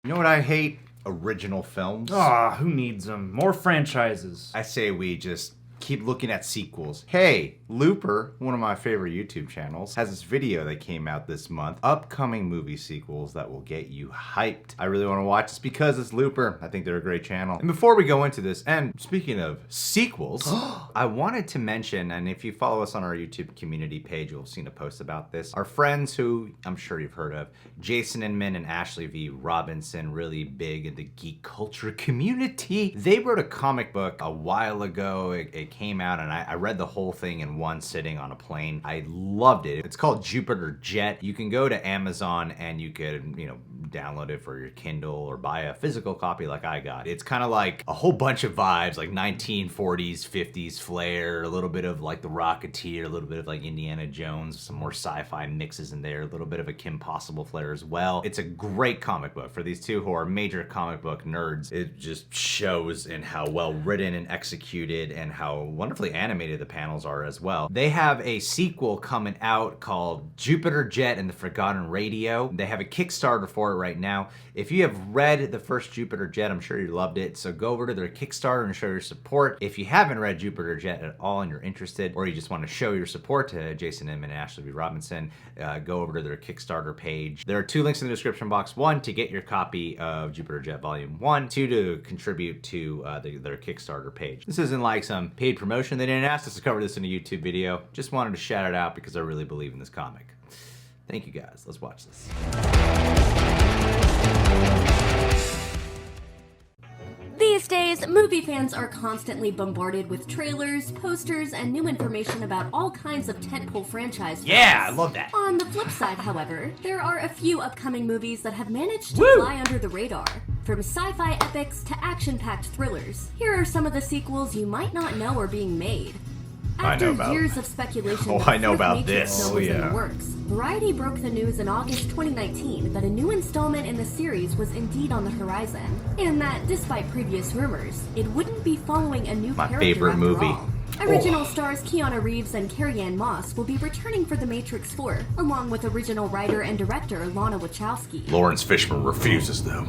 You know what I hate? Original films. Ah, who needs them? More franchises. I say we just keep looking at sequels. Hey, Looper, one of my favorite YouTube channels, has this video that came out this month. Upcoming movie sequels that will get you hyped. I really want to watch this because it's Looper. I think they're a great channel. And before we go into this, and speaking of sequels, I wanted to mention, and if you follow us on our YouTube community page, you'll have seen a post about this. Our friends who I'm sure you've heard of, Jason Inman and Ashley V. Robinson, really big in the geek culture community. They wrote a comic book a while ago. It came out and I read the whole thing in one sitting on a plane. I loved it. It's called Jupiter Jet. You can go to Amazon and you could, download it for your Kindle or buy a physical copy like I got. It's kind of like a whole bunch of vibes, like 1940s, 50s flair, a little bit of like The Rocketeer, a little bit of like Indiana Jones, some more sci-fi mixes in there, a little bit of a Kim Possible flair as well. It's a great comic book for these two who are major comic book nerds. It just shows in how well written and executed and how wonderfully animated the panels are as well. They have a sequel coming out called Jupiter Jet and the Forgotten Radio. They have a Kickstarter for it right now. If you have read the first Jupiter Jet, I'm sure you loved it, so go over to their Kickstarter and show your support. If you haven't read Jupiter Jet at all and you're interested, or you just want to show your support to Jason Inman and Ashley V. Robinson, go over to their Kickstarter page. There are 2 links in the description box. 1, to get your copy of Jupiter Jet Volume 1. 2, to contribute to their Kickstarter page. This isn't like some paid promotion. They didn't ask us to cover this in a YouTube video. Just wanted to shout it out because I really believe in this comic. Thank you guys. Let's watch this. These days, movie fans are constantly bombarded with trailers, posters, and new information about all kinds of tentpole franchises. Yeah, I love that. On the flip side, however, there are a few upcoming movies that have managed to fly under the radar. From sci-fi epics to action-packed thrillers, here are some of the sequels you might not know are being made. After years of speculation that the fourth Matrix film was in the works, Variety broke the news in August 2019 that a new installment in the series was indeed on the horizon, and that, despite previous rumors, it wouldn't be following a new character after all. Original stars Keanu Reeves and Carrie-Anne Moss will be returning for The Matrix 4, along with original writer and director Lana Wachowski. Lawrence Fishburne refuses, though.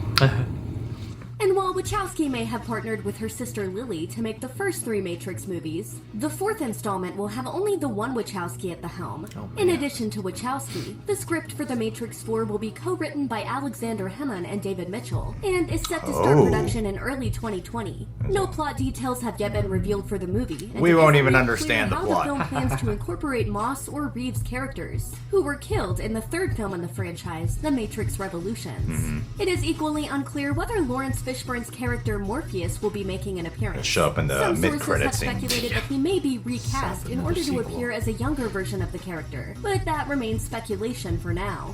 And while Wachowski may have partnered with her sister Lily to make the first 3 Matrix movies, the 4th installment will have only the one Wachowski at the helm. In addition to Wachowski, the script for The Matrix 4 will be co-written by Alexander Hemon and David Mitchell, and is set to start production in early 2020. No plot details have yet been revealed for the movie. And we won't even understand the plot. The film plans to incorporate Moss or Reeves characters, who were killed in the 3rd film in the franchise, The Matrix Revolutions. It is equally unclear whether Lawrence Fishburne's character Morpheus will be making an appearance. He'll show up in the mid-credits scene. Some sources have speculated that he may be recast in order to appear as a younger version of the character, but that remains speculation for now.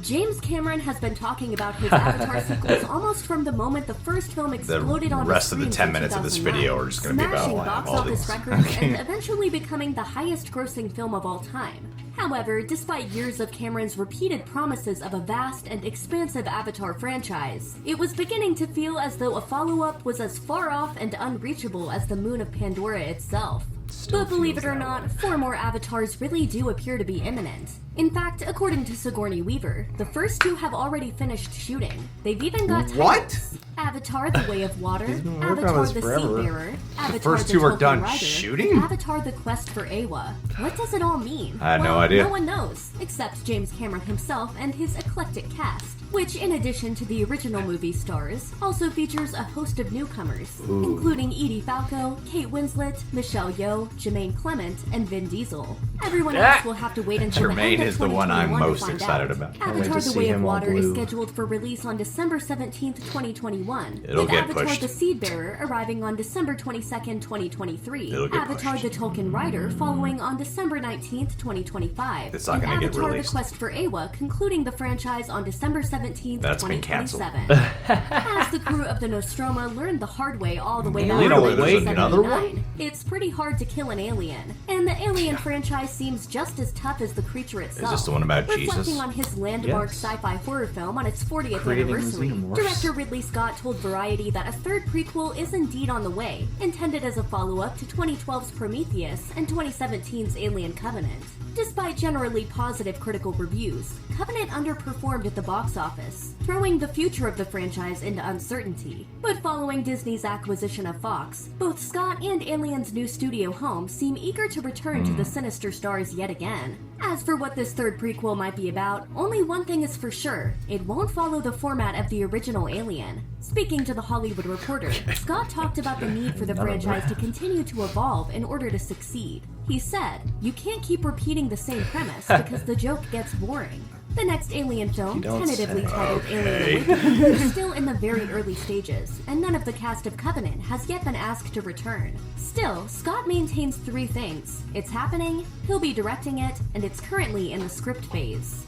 James Cameron has been talking about his Avatar sequels almost from the moment the first film exploded on the rest of the 10 minutes of this video are just going to be about box office records and eventually becoming the highest-grossing film of all time. However, despite years of Cameron's repeated promises of a vast and expansive Avatar franchise, it was beginning to feel as though a follow-up was as far off and unreachable as the moon of Pandora itself. But believe it or not, 4 more Avatars really do appear to be imminent. In fact, according to Sigourney Weaver, the first 2 have already finished shooting. They've even got titles. Avatar: The Way of Water, Avatar: The Seafarer, Avatar: The first 2 are done Rider, shooting? Avatar: The Quest for Awa. What does it all mean? I had no idea. No one knows, except James Cameron himself and his eclectic cast, which, in addition to the original movie stars, also features a host of newcomers, including Edie Falco, Kate Winslet, Michelle Yeoh, Jermaine Clement, and Vin Diesel. Everyone else will have to wait until the end of 2021 is the one I'm most to find excited out. about. Avatar: The Way of Water is scheduled for release on December 17th, 2021, with Avatar: The Seedbearer arriving on December 22nd, 2023, Avatar: The Tolkien Rider following on December 19th, 2025, It's not and gonna get Avatar: released. The Quest for Awa concluding the franchise on December 17th, That's been canceled. 2027. As the crew of the Nostromo learned the hard way all the way back You know, in there's 1979, another one? it's pretty hard to kill an alien, and the Alien franchise seems just as tough as the creature itself. Is this the one about Reflecting Jesus? on his landmark sci-fi horror film on its 40th Creating anniversary, xenomorphs. director Ridley Scott told Variety that a 3rd prequel is indeed on the way, intended as a follow-up to 2012's Prometheus and 2017's Alien Covenant. Despite generally positive critical reviews, Covenant underperformed at the box office, throwing the future of the franchise into uncertainty. But following Disney's acquisition of Fox, both Scott and Alien's new studio home seem eager to return to the sinister stars yet again. As for what this third prequel might be about, only one thing is for sure: it won't follow the format of the original Alien. Speaking to The Hollywood Reporter, Scott talked about the need for the franchise to continue to evolve in order to succeed. He said, "You can't keep repeating the same premise because the joke gets boring." The next Alien film, tentatively titled Alien Awakening, is still in the very early stages, and none of the cast of Covenant has yet been asked to return. Still, Scott maintains three things: it's happening, he'll be directing it, and it's currently in the script phase.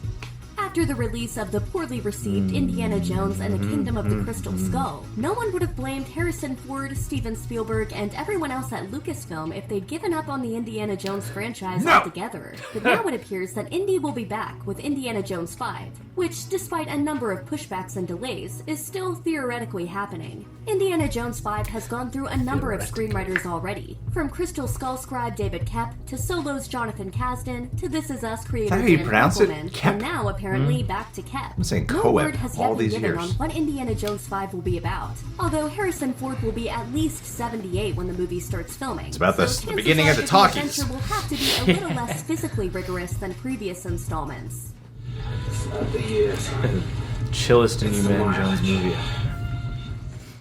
After the release of the poorly received Indiana Jones and the Kingdom of the Crystal Skull, no one would have blamed Harrison Ford, Steven Spielberg, and everyone else at Lucasfilm if they'd given up on the Indiana Jones franchise altogether. But now it appears that Indy will be back with Indiana Jones 5, which, despite a number of pushbacks and delays, is still theoretically happening. Indiana Jones 5 has gone through a number of screenwriters already, from Crystal Skull scribe David Koepp, to Solo's Jonathan Kasdan, to This Is Us creator Is that how you Dan pronounce it? Winkelman, Koepp? and now apparently back to Koepp. I'm saying No Coep word has yet all been these given years. on what Indiana Jones 5 will be about, although Harrison Ford will be at least 78 when the movie starts filming. It's about so the beginning chances of the are that talkies. adventure will have to be a little less physically rigorous than previous installments. Chillest Indiana Jones movie.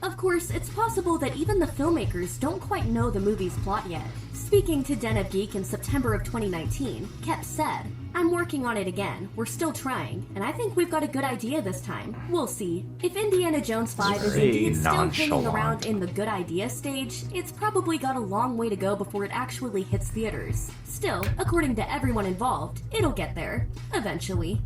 Of course, it's possible that even the filmmakers don't quite know the movie's plot yet. Speaking to Den of Geek in September of 2019, Koepp said, "I'm working on it again. We're still trying, and I think we've got a good idea this time. We'll see. If Indiana Jones 5 is very indeed still hanging nonchalant. around in the good idea stage, it's probably got a long way to go before it actually hits theaters. Still, according to everyone involved, it'll get there. Eventually."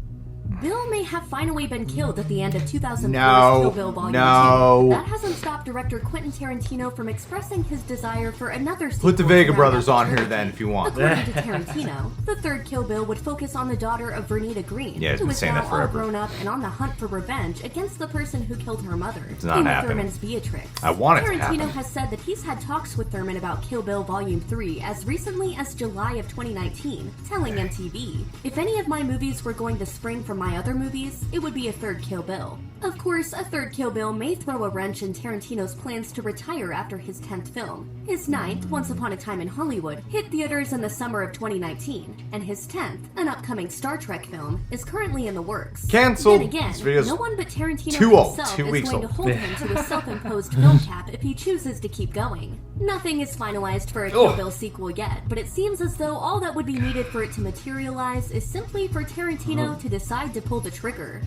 Bill may have finally been killed at the end of 2004's Kill Bill Volume 2. That hasn't stopped director Quentin Tarantino from expressing his desire for another sequel. Put the Vega to round brothers out on the here trilogy. then if you want. According to Tarantino, the third Kill Bill would focus on the daughter of Vernita Green, Yeah, he's who been is saying now that all forever. grown up and on the hunt for revenge against the person who killed her mother, It's not Uma happening. Thurman's Beatrix. I want it to Tarantino happen. has said that he's had talks with Thurman about Kill Bill Volume 3 as recently as July of 2019, telling MTV, "If any of my movies were going to spring from my other movies, it would be a third Kill Bill." Of course, a third Kill Bill may throw a wrench in Tarantino's plans to retire after his 10th film. His 9th, Once Upon a Time in Hollywood, hit theaters in the summer of 2019, and his 10th, an upcoming Star Trek film, is currently in the works. Cancelled. Then again, This video's no one but Tarantino too old. himself 2 is weeks going old. to hold him to a self-imposed film cap if he chooses to keep going. Nothing is finalized for a Kill Bill sequel yet, but it seems as though all that would be needed for it to materialize is simply for Tarantino to decide to pull the trigger.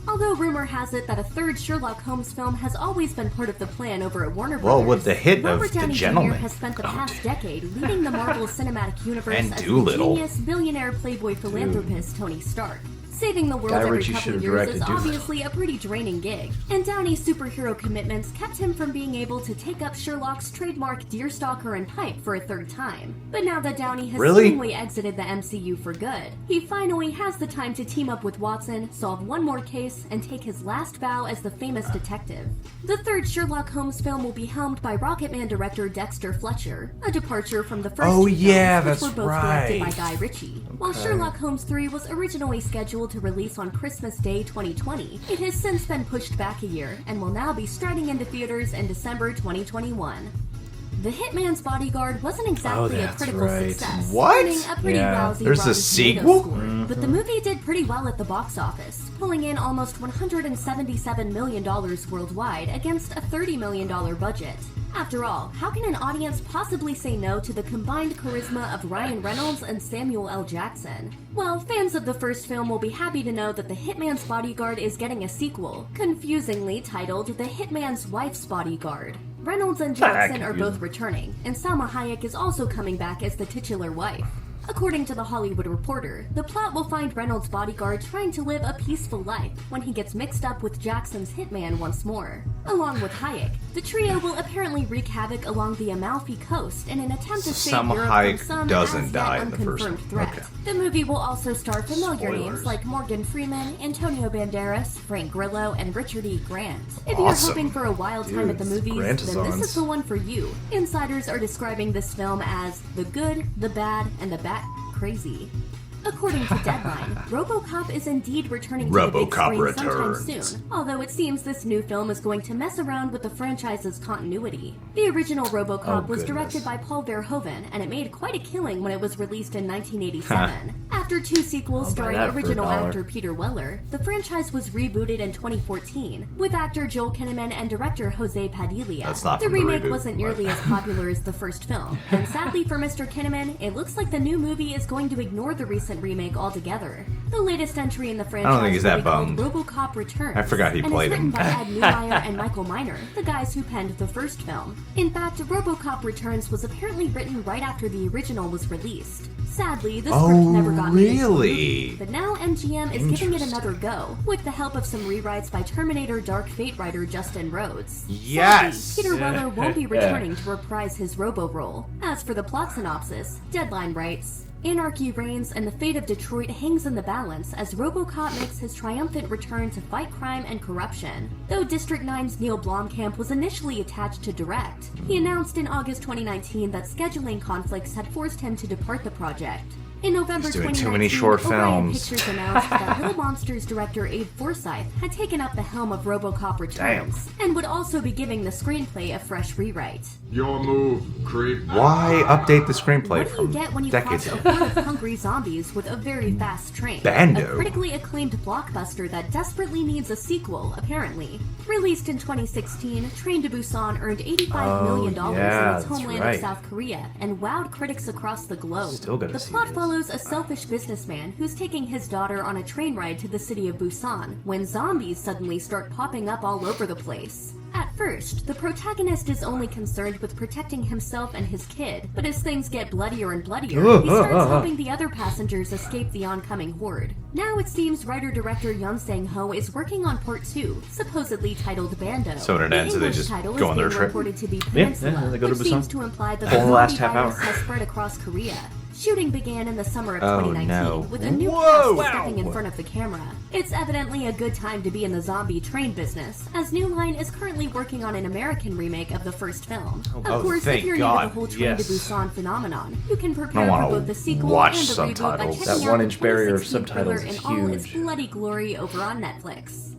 Although rumor has it that a third Sherlock Holmes film has always been part of the plan over at Warner Well, Brothers, with the hit of Robert The Downey Jr. Gentleman. has spent the past decade leading the Marvel Cinematic Universe And as the Doolittle. genius, billionaire, playboy philanthropist Tony Stark. Saving the world Guy every Ritchie couple should of have years is directed Doolittle. obviously a pretty draining gig, and Downey's superhero commitments kept him from being able to take up Sherlock's trademark Deerstalker and Pipe for a third time. But now that Downey has Really? seemingly exited the MCU for good, he finally has the time to team up with Watson, solve one more case, and take his last bow as the famous detective. The third Sherlock Holmes film will be helmed by Rocketman director Dexter Fletcher, a departure from the first Oh, two yeah, films, which that's were both directed by right. Guy Ritchie. While Sherlock Holmes 3 was originally scheduled to release on Christmas Day 2020, it has since been pushed back a year and will now be striding into theaters in December 2021. The Hitman's Bodyguard wasn't exactly a that's critical right. success, What? earning a pretty Yeah. lousy There's a Rotten sequel? Tomatoes score. But the movie did pretty well at the box office, pulling in almost $177 million worldwide against a $30 million budget. After all, how can an audience possibly say no to the combined charisma of Ryan Reynolds and Samuel L. Jackson? Well, fans of the first film will be happy to know that The Hitman's Bodyguard is getting a sequel, confusingly titled The Hitman's Wife's Bodyguard. Reynolds and Jackson are both returning, and Salma Hayek is also coming back as the titular wife. According to The Hollywood Reporter, the plot will find Reynolds' bodyguard trying to live a peaceful life when he gets mixed up with Jackson's hitman once more. Along with Hayek, the trio will apparently wreak havoc along the Amalfi Coast in an attempt to save Salma Europe Hayek from some doesn't as die yet in the first unconfirmed one. threat. Okay. The movie will also star familiar Spoilers. names like Morgan Freeman, Antonio Banderas, Frank Grillo, and Richard E. Grant. If you're Awesome. hoping for a wild time at the movies, then this Grant-a-sons. is the one for you. Insiders are describing this film as the good, the bad, and the bat crazy. According to Deadline, Robocop is indeed returning to the big Robocop screen sometime Returns. soon, although it seems this new film is going to mess around with the franchise's continuity. The original Robocop was directed by Paul Verhoeven, and it made quite a killing when it was released in 1987. After 2 sequels starring that for original $1. actor Peter Weller, the franchise was rebooted in 2014, with actor Joel Kinnaman and director Jose Padilla. That's not The from the remake reboot, wasn't nearly but- as popular as the first film, and sadly for Mr. Kinnaman, it looks like the new movie is going to ignore the recent remake altogether. The latest entry in the franchise think he's that will be called bummed. Robocop Returns. I forgot he and played it's him. written by Ed Neumeier and Michael Miner, the guys who penned the first film. In fact, Robocop Returns was apparently written right after the original was released. Sadly, the script never got made into a movie, really? but now MGM is giving it another go, with the help of some rewrites by Terminator Dark Fate writer Justin Rhodes. Yes! Sadly, Peter Weller won't be returning to reprise his Robo role. As for the plot synopsis, Deadline writes, Anarchy reigns and the fate of Detroit hangs in the balance as Robocop makes his triumphant return to fight crime and corruption. Though District 9's Neil Blomkamp was initially attached to direct, he announced in August 2019 that scheduling conflicts had forced him to depart the project. In November He's doing 2019, too many short Orion films. Pictures announced that Little Monsters director Abe Forsyth had taken up the helm of Robocop Returns, and would also be giving the screenplay a fresh rewrite. Your move, creep. Why update the screenplay What do you from get when you decades cross ago? a horde of hungry zombies with a very fast train? Bando. A critically acclaimed blockbuster that desperately needs a sequel, apparently. Released in 2016, Train to Busan earned $85 million yeah, in its that's homeland right. of South Korea and wowed critics across the globe. Still gotta The see plot this. follows a selfish businessman who's taking his daughter on a train ride to the city of Busan when zombies suddenly start popping up all over the place. At first, the protagonist is only concerned with protecting himself and his kid, but as things get bloodier and bloodier, he starts helping the other passengers escape the oncoming horde. Now it seems writer-director Yun Sang-ho is working on part 2, supposedly titled Bando. So when it The ends, do they English just title go is on their being trip? reported to be Yeah, Peninsula, they go to which seems Busan. to imply that Whole the last zombie half virus hour. has spread across Korea. Shooting began in the summer of Oh, 2019 no. with a new Whoa! cast stepping in front of the camera. It's evidently a good time to be in the zombie train business, as New Line is currently working on an American remake of the first film. Of course, thank if you're God, new to the whole Train to yes. Busan phenomenon, you can prepare I for wanna both the sequel watch and the reboot by subtitles. checking That out 1-inch the barrier of 2016 thriller subtitles is in all its huge. bloody glory over on Netflix.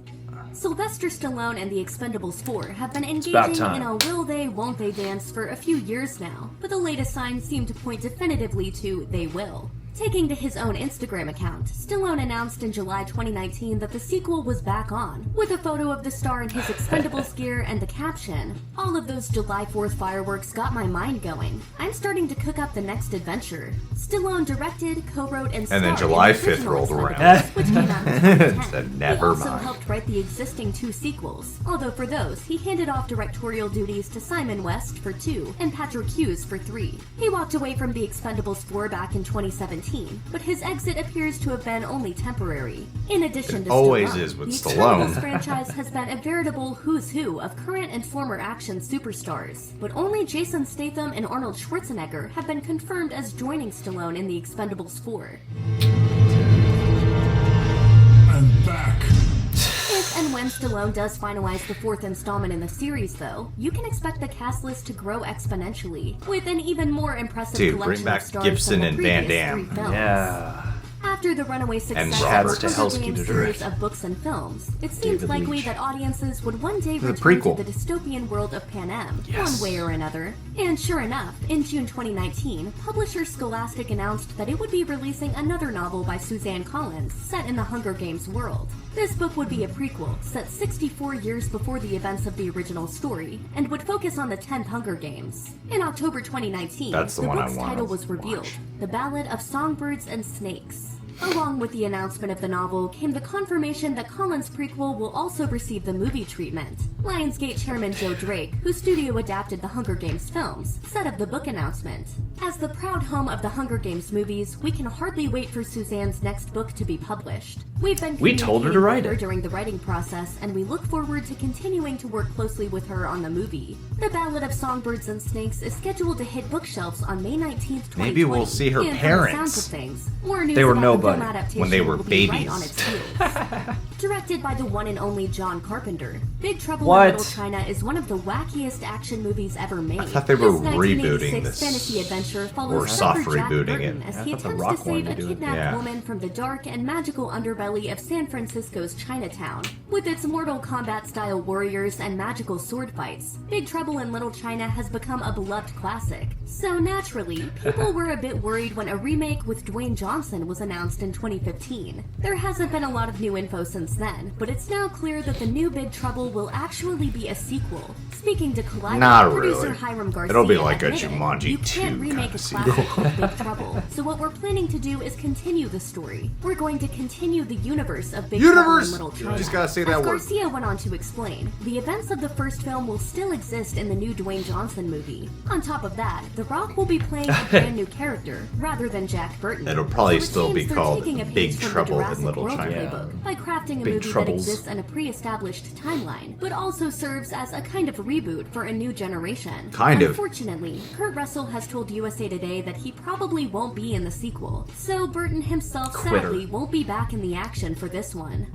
Sylvester Stallone and the Expendables 4 have been about engaging time. in a will they, won't they dance for a few years now, but the latest signs seem to point definitively to they will. Taking to his own Instagram account, Stallone announced in July 2019 that the sequel was back on, with a photo of the star in his Expendables gear and the caption, "All of those July 4th fireworks got my mind going. I'm starting to cook up the next adventure." Stallone directed, co-wrote, and starred then in July the 5th original rolled around. Expendables, which came out in 2010. Said, He "Never also mind." helped write the existing 2 sequels, although for those, he handed off directorial duties to Simon West for 2 and Patrick Hughes for 3. He walked away from the Expendables 4 back in 2017, but his exit appears to have been only temporary. In addition to always Stallone, is with the Stallone. Expendables franchise has been a veritable who's who of current and former action superstars, but only Jason Statham and Arnold Schwarzenegger have been confirmed as joining Stallone in the Expendables 4. And back. If and when Stallone does finalize the 4th installment in the series, though, you can expect the cast list to grow exponentially, with an even more impressive Dude, bring collection back of stars Gibson than the and Van previous Damme. 3 films. Yeah. After the runaway success Chad of the Stahelski Hunger to Games direct. series of books and films, it seems David likely Leitch. that audiences would one day The return prequel. to the dystopian world of Panem, Yes. one way or another. And sure enough, in June 2019, publisher Scholastic announced that it would be releasing another novel by Suzanne Collins, set in the Hunger Games world. This book would be a prequel, set 64 years before the events of the original story, and would focus on the 10th Hunger Games. In October 2019, That's the the one I book's wanna title was revealed, watch. The Ballad of Songbirds and Snakes. Along with the announcement of the novel came the confirmation that Collins' prequel will also receive the movie treatment. Lionsgate chairman Joe Drake, whose studio adapted the Hunger Games films, said of the book announcement, "As the proud home of the Hunger Games movies, we can hardly wait for Suzanne's next book to be published. We've been We told her to communicating write with her it. during the writing process, and we look forward to continuing to work closely with her on the movie. The Ballad of Songbirds and Snakes is scheduled to hit bookshelves on May 19th, 2020. Maybe we'll see her and from the parents. sounds of things, more news They were about the film nobody adaptation when they were will be right babies. on its heels. Directed by the one and only John Carpenter, Big Trouble What? in Little China is one of the wackiest action movies ever made. I thought they were This 1986 rebooting this. fantasy adventure Or follows soft surfer Jack rebooting Burton it. as I he thought The attempts Rock to save wanted a to do it. kidnapped Yeah. woman from the dark and magical underbelly of San Francisco's Chinatown. With its Mortal Kombat-style warriors and magical sword fights, Big Trouble in Little China has become a beloved classic. So naturally, people were a bit worried when a remake with Dwayne Johnson was announced in 2015. There hasn't been a lot of new info since then, but it's now clear that the new Big Trouble will actually be a sequel. Speaking to Collider, Not producer really. Hiram Garcia It'll be like a admitted, Jumanji you 2 can't remake kinda a sequel." classic of Big Trouble. So what we're planning to do is continue the story. We're going to continue the universe of Big Trouble in Little China. You just gotta say that As word. Garcia went on to explain, the events of the first film will still exist in the new Dwayne Johnson movie. On top of that, The Rock will be playing a brand new character rather than Jack Burton. It'll probably So it still be seems they're called taking a page Big from the Trouble in Jurassic Little World China. playbook by crafting a Big movie that Troubles. exists in a pre-established timeline, but also serves as a kind of reboot for a new generation. Kind of. Unfortunately, Kurt Russell has told USA Today that he probably won't be in the sequel, so Burton himself Quitter. sadly won't be back in the action for this one.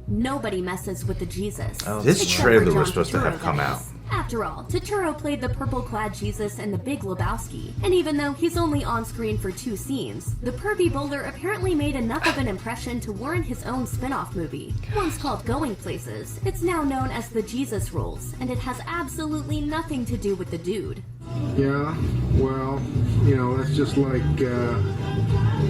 Nobody messes with the Jesus. This Except trailer for John was supposed to have Turturro, come that out. is. After all, Turturro played the purple-clad Jesus in The Big Lebowski, and even though he's only on screen for 2 scenes, the pervy bowler apparently made enough of an impression to warrant his own spin-off movie. Once called Going Places, it's now known as The Jesus Rules, and it has absolutely nothing to do with the dude. Yeah, well, that's just like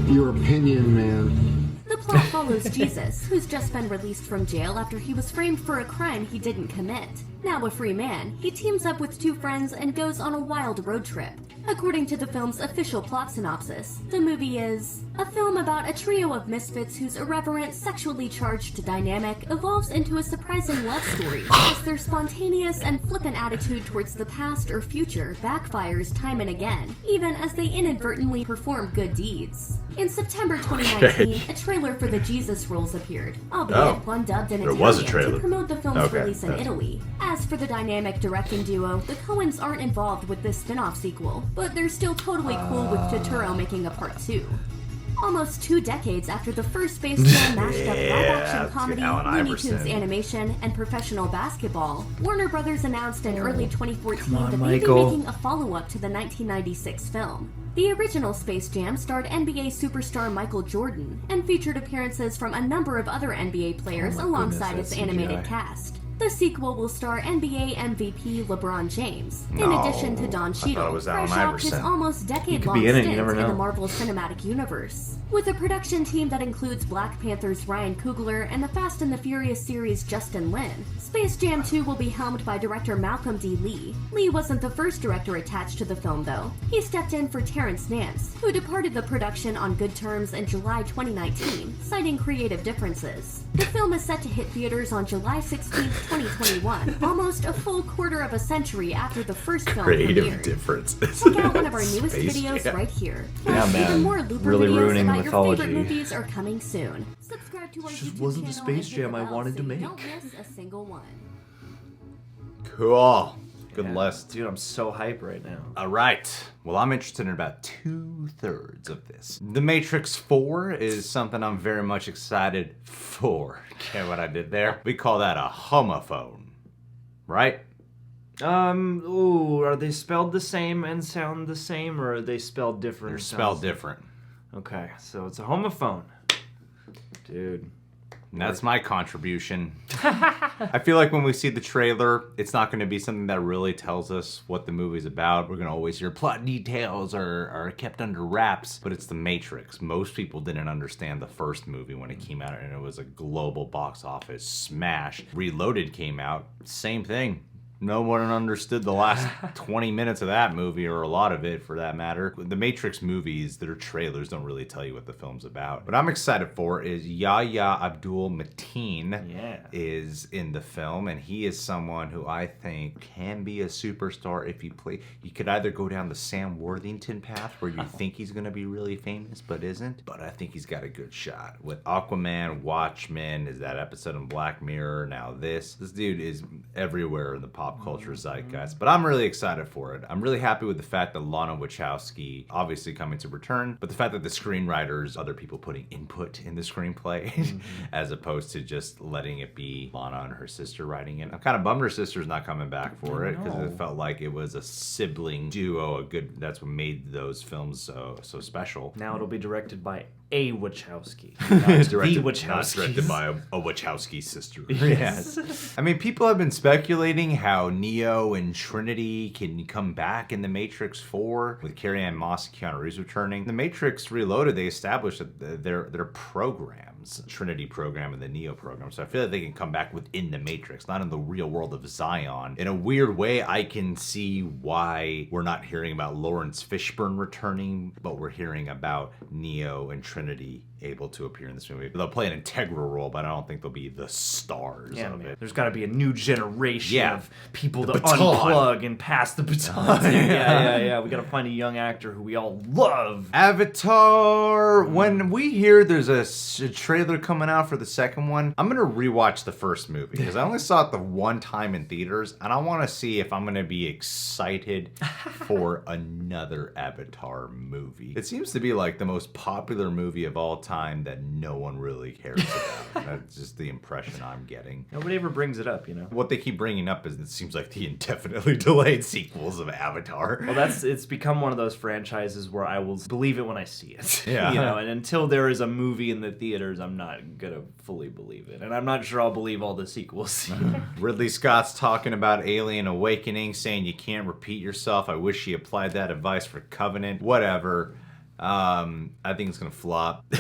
your opinion, man. The plot follows Jesus, who's just been released from jail after he was framed for a crime he didn't commit. Now a free man, he teams up with 2 friends and goes on a wild road trip. According to the film's official plot synopsis, the movie is a film about a trio of misfits whose irreverent, sexually charged dynamic evolves into a surprising love story as their spontaneous and flippant attitude towards the past or future backfires time and again, even as they inadvertently perform good deeds. In September 2019, a trailer for The Jesus Rules appeared, albeit one dubbed in There Italian was a trailer. to promote the film's Okay, release in that's- Italy. As for the dynamic directing duo, the Coens aren't involved with this spin-off sequel, but they're still totally cool with Turturro making a part 2. Almost 2 decades after the first Space Jam mashed up live-action it's comedy, Alan Looney Iverson. Tunes animation, and professional basketball, Warner Brothers announced in early 2014 Come on, that they'd be Michael. making a follow-up to the 1996 film. The original Space Jam starred NBA superstar Michael Jordan and featured appearances from a number of other NBA players Oh my alongside goodness, its that's animated CGI. cast. The sequel will star NBA MVP LeBron James, in No, addition to Don I thought it Cheadle, was Allen fresh off his Iverson. almost decade-long be in it, you stint never in the know. Marvel Cinematic Universe. With a production team that includes Black Panther's Ryan Coogler and the Fast and the Furious series' Justin Lin, Space Jam 2 will be helmed by director Malcolm D. Lee. Lee wasn't the first director attached to the film, though. He stepped in for Terrence Nance, who departed the production on good terms in July 2019, citing creative differences. The film is set to hit theaters on July 16, 2021, almost a full quarter of a century after the first film Creative premiered. differences. Check out one of our newest Space videos Jam. right here. Yeah, Plus, man. even more Looper Really videos ruining about your mythology. favorite movies are coming soon. Subscribe to our This just YouTube wasn't the channel Space and hit Jam the I bell wanted so to you make. Don't miss a single one. Cool. Good Yeah. list. Dude, I'm so hyped right now. All right. Well, I'm interested in about 2/3 of this. The Matrix 4 is something I'm very much excited for. Get what I did there? We call that a homophone, right? Ooh, are they spelled the same and sound the same, or are they spelled different? They're and spelled sound- different. Okay, so it's a homophone. Dude. And that's my contribution. I feel like when we see the trailer, it's not going to be something that really tells us what the movie's about. We're going to always hear plot details are kept under wraps, but it's The Matrix. Most people didn't understand the first movie when it came out, and it was a global box office smash. Reloaded came out, same thing. No one understood the last 20 minutes of that movie, or a lot of it for that matter. The Matrix movies, their trailers don't really tell you what the film's about. What I'm excited for is Yahya Abdul-Mateen is in the film, and he is someone who I think can be a superstar if you play. You could either go down the Sam Worthington path, where you think he's going to be really famous but isn't, but I think he's got a good shot. With Aquaman, Watchmen, is that episode in Black Mirror, now this dude is everywhere in the pop pop culture zeitgeist. But I'm really excited for it. I'm really happy with the fact that Lana Wachowski obviously coming to return, but the fact that the screenwriters, other people putting input in the screenplay as opposed to just letting it be Lana and her sister writing it. I'm kind of bummed her sister's not coming back for it because it felt like it was a sibling duo. That's what made those films so special. Now it'll be directed by a Wachowski, not Directed, the not Wachowskis. directed by a Wachowski sister. Yes. I mean, people have been speculating how Neo and Trinity can come back in The Matrix 4 with Carrie-Anne Moss and Keanu Reeves returning. The Matrix Reloaded, they established that they're programs, Trinity program and the Neo program. So I feel like they can come back within the Matrix, not in the real world of Zion. In a weird way, I can see why we're not hearing about Lawrence Fishburne returning, but we're hearing about Neo and Trinity able to appear in this movie. They'll play an integral role, but I don't think they'll be the stars of it. There's got to be a new generation of people to baton. unplug and pass the baton to. Yeah. We got to find a young actor who we all love. Avatar. When we hear there's a trailer coming out for the second one, I'm going to rewatch the first movie because I only saw it the one time in theaters, and I want to see if I'm going to be excited for another Avatar movie. It seems to be like the most popular movie of all time that no one really cares about. That's just the impression I'm getting. Nobody ever brings it up, you know. What they keep bringing up is it seems like the indefinitely delayed sequels of Avatar. Well, it's become one of those franchises where I will believe it when I see it. Yeah. You know, and until there is a movie in the theaters, I'm not gonna fully believe it. And I'm not sure I'll believe all the sequels. Ridley Scott's talking about Alien Awakening, saying you can't repeat yourself. I wish he applied that advice for Covenant. Whatever. I think it's gonna flop. I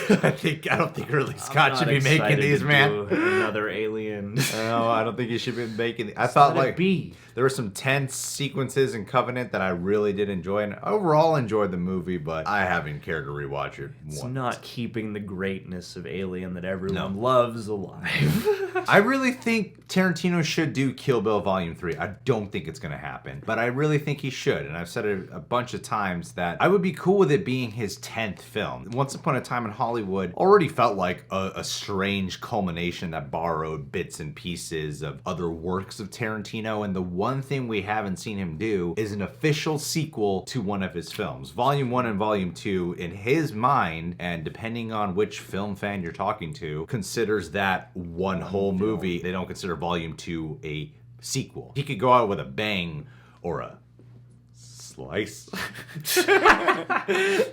don't think Ridley Scott should be making these, man. Another Alien. No, I don't think he should be making. I thought like there were some tense sequences in Covenant that I really did enjoy, and overall enjoyed the movie, but I haven't cared to rewatch it. It's not keeping the greatness of Alien that everyone loves alive. I really think Tarantino should do Kill Bill Volume 3. I don't think it's gonna happen, but I really think he should, and I've said it a bunch of times that I would be cool with it being his 10th film. Once Upon a Time in Hollywood already felt like a strange culmination that borrowed bits and pieces of other works of Tarantino, and the one thing we haven't seen him do is an official sequel to one of his films. Volume 1 and Volume 2, in his mind, and depending on which film fan you're talking to, considers that one whole movie. They don't consider Volume 2 a sequel. He could go out with a bang or a slice.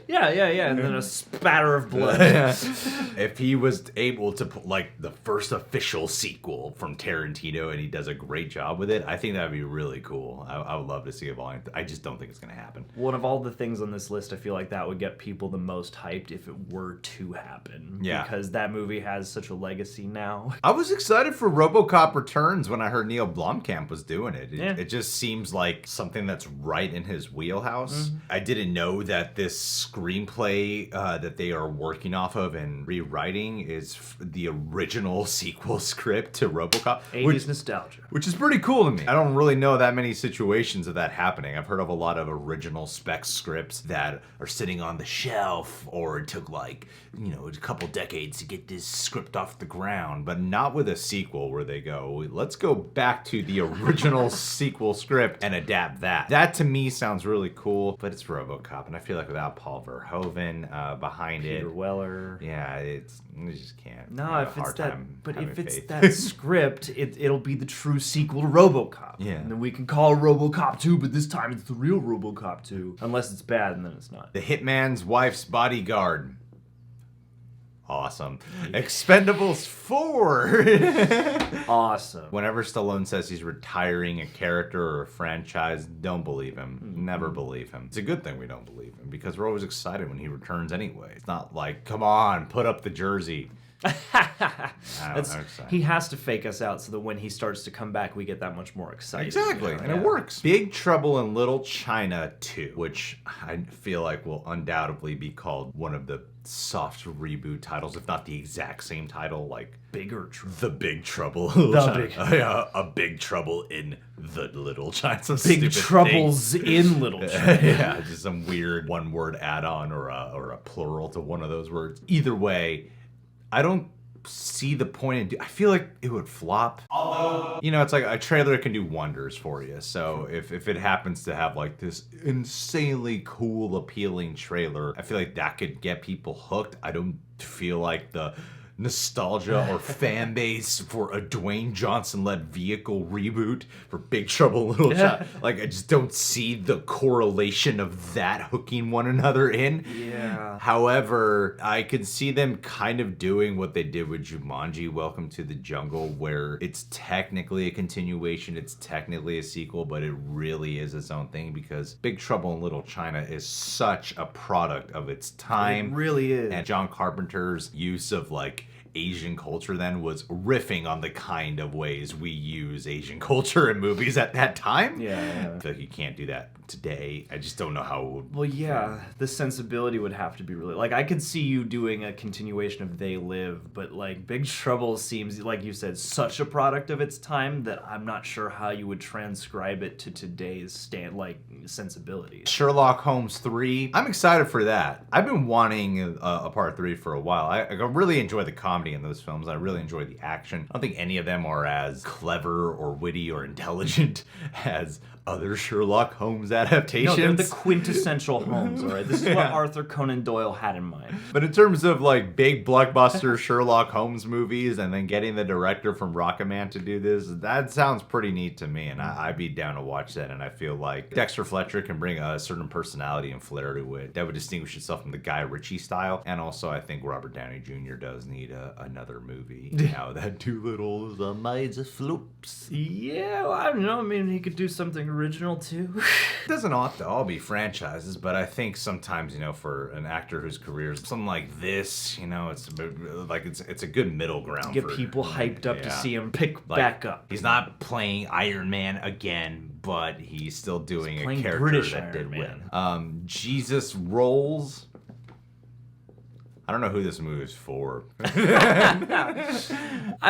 Yeah, and then a spatter of blood. If he was able to put like the first official sequel from Tarantino and he does a great job with it, I think that would be really cool. I would love to see a volume. I just don't think it's going to happen. One of all the things on this list, I feel like that would get people the most hyped if it were to happen. Yeah. Because that movie has such a legacy now. I was excited for Robocop Returns when I heard Neil Blomkamp was doing it. Yeah. It just seems like something that's right in his wheelhouse. I didn't know that this screenplay that they are working off of and rewriting is the original sequel script to Robocop. 80s nostalgia. Which is pretty cool to me. I don't really know that many situations of that happening. I've heard of a lot of original spec scripts that are sitting on the shelf, or it took like, a couple decades to get this script off the ground, but not with a sequel where they go, let's go back to the original sequel script and adapt that. That to me sounds really cool, but it's Robocop, and I feel like without Paul Verhoeven behind Peter Weller. Yeah, you just can't. No, if it's that script, it'll be the true sequel to Robocop. Yeah. And then we can call it Robocop 2, but this time it's the real Robocop 2. Unless it's bad, and then it's not. The Hitman's Wife's Bodyguard. Awesome. Expendables 4. Awesome. Whenever Stallone says he's retiring a character or a franchise, don't believe him. Never believe him. It's a good thing we don't believe him, because we're always excited when he returns anyway. It's not like, come on, put up the jersey. He has to fake us out so that when he starts to come back, we get that much more excited. Exactly, and it works. Big Trouble in Little China 2, which I feel like will undoubtedly be called one of the soft reboot titles, if not the exact same title, like Bigger Trouble. The Big Trouble. A Big Trouble in the Little China. Big Troubles in Little China. Yeah, just some weird one-word add-on or a plural to one of those words. Either way, I don't see the point in I feel like it would flop. Although, you know, it's like a trailer can do wonders for you. So if it happens to have like this insanely cool, appealing trailer, I feel like that could get people hooked. I don't feel like the nostalgia or fan base for a Dwayne Johnson-led vehicle reboot for Big Trouble in Little China. Like, I just don't see the correlation of that hooking one another in. Yeah. However, I could see them kind of doing what they did with Jumanji, Welcome to the Jungle, where it's technically a continuation, it's technically a sequel, but it really is its own thing because Big Trouble in Little China is such a product of its time. It really is. And John Carpenter's use of like Asian culture then was riffing on the kind of ways we use Asian culture in movies at that time. Yeah. I feel like you can't do that today. I just don't know how it would. Well, yeah, the sensibility would have to be really... Like, I could see you doing a continuation of They Live, but, like, Big Trouble seems, like you said, such a product of its time that I'm not sure how you would transcribe it to today's sensibility. Sherlock Holmes 3. I'm excited for that. I've been wanting a part 3 for a while. I really enjoy the comedy in those films. I really enjoy the action. I don't think any of them are as clever or witty or intelligent as other Sherlock Holmes adaptations. No, they're the quintessential Holmes, all right? This is what Arthur Conan Doyle had in mind. But in terms of like big blockbuster Sherlock Holmes movies and then getting the director from Rocketman to do this, that sounds pretty neat to me, and I'd be down to watch that. And I feel like Dexter Fletcher can bring a certain personality and flair to it that would distinguish itself from the Guy Ritchie style. And also, I think Robert Downey Jr. does need another movie now that Doolittle's made of floops. Yeah, well, I don't know. I mean, he could do something original too. It doesn't have to all be franchises, but I think sometimes, you know, for an actor whose career is something like this, you know, it's a bit, like it's a good middle ground. Get for people hyped up to see him pick like, back up. He's not playing Iron Man again, but he's still doing a character British that Iron did Man. win. Jesus Rolls. I don't know who this movie is for. I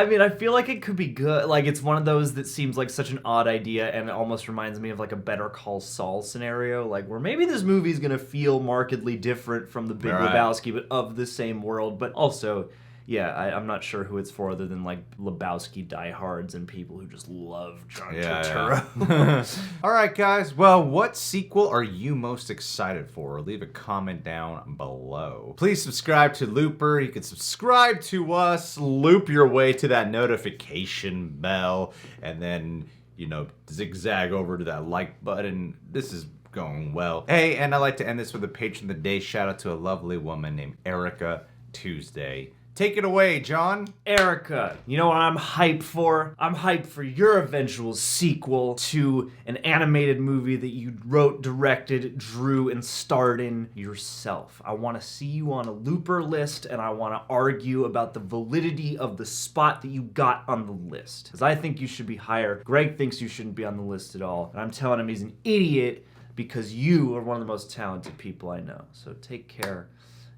mean, I feel like it could be good. Like, it's one of those that seems like such an odd idea, and it almost reminds me of like a Better Call Saul scenario, like where maybe this movie is gonna feel markedly different from The Big Lebowski, but of the same world. But also, yeah, I'm not sure who it's for other than like Lebowski diehards and people who just love John Turturro. Yeah. All right, guys. Well, what sequel are you most excited for? Leave a comment down below. Please subscribe to Looper. You can subscribe to us, loop your way to that notification bell, and then, you know, zigzag over to that like button. This is going well. Hey, and I'd like to end this with a patron of the day. Shout out to a lovely woman named Erica Tuesday. Take it away, John. Erica, you know what I'm hyped for? I'm hyped for your eventual sequel to an animated movie that you wrote, directed, drew, and starred in yourself. I want to see you on a Looper list, and I want to argue about the validity of the spot that you got on the list. Because I think you should be higher. Greg thinks you shouldn't be on the list at all, and I'm telling him he's an idiot because you are one of the most talented people I know. So take care.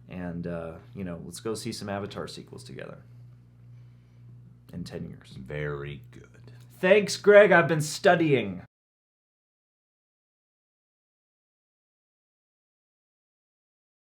And, you know, let's go see some Avatar sequels together in 10 years. Very good. Thanks, Greg. I've been studying.